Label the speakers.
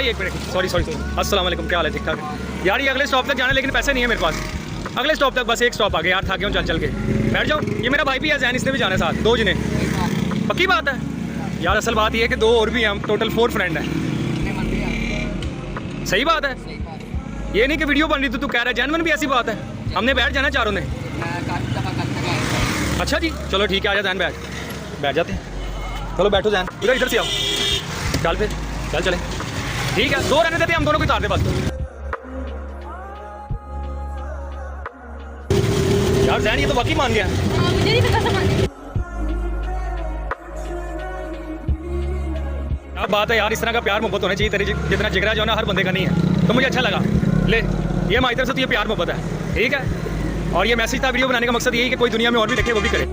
Speaker 1: भाई एक minute, sorry अस्सलाम वालेकुम, क्या हाल है? ठीक ठाक यार। ये अगले स्टॉप तक जाना है लेकिन पैसे नहीं है मेरे पास। अगले स्टॉप तक बस एक स्टॉप आगे यार, थक गया हूँ चल के। बैठ जाओ। ये मेरा भाई भी है जैन, इसने भी जाना है साथ, 2 जने। पक्की बात है यार? असल बात ये है कि 2 और भी हैं, हम टोटल 4 फ्रेंड हैं। सही बात है। ये नहीं कि वीडियो बन रही तो तू कह रहा है, जैनवन भी ऐसी बात है। हमने बैठ जाना चारों ने। अच्छा जी, चलो ठीक है, आ जा जैन, बैठ जाते हैं। चलो बैठो जैन, इधर से आओ। चल फिर चले, ठीक है। 2 रहने देते हम दोनों को उतार दे बस। यार जैन ये तो वाकई मान गया।
Speaker 2: मुझे नहीं पता था।
Speaker 1: अब बात है यार, इस तरह का प्यार मोहब्बत होना चाहिए। तेरे जितना जिगरा जो है ना हर बंदे का नहीं है, तो मुझे अच्छा लगा। ले ये हमारी तरफ से तो ये प्यार मोहब्बत है, ठीक है। और ये मैसेज था वीडियो बनाने का मकसद यही कि कोई दुनिया में और भी देखे, वो भी करे।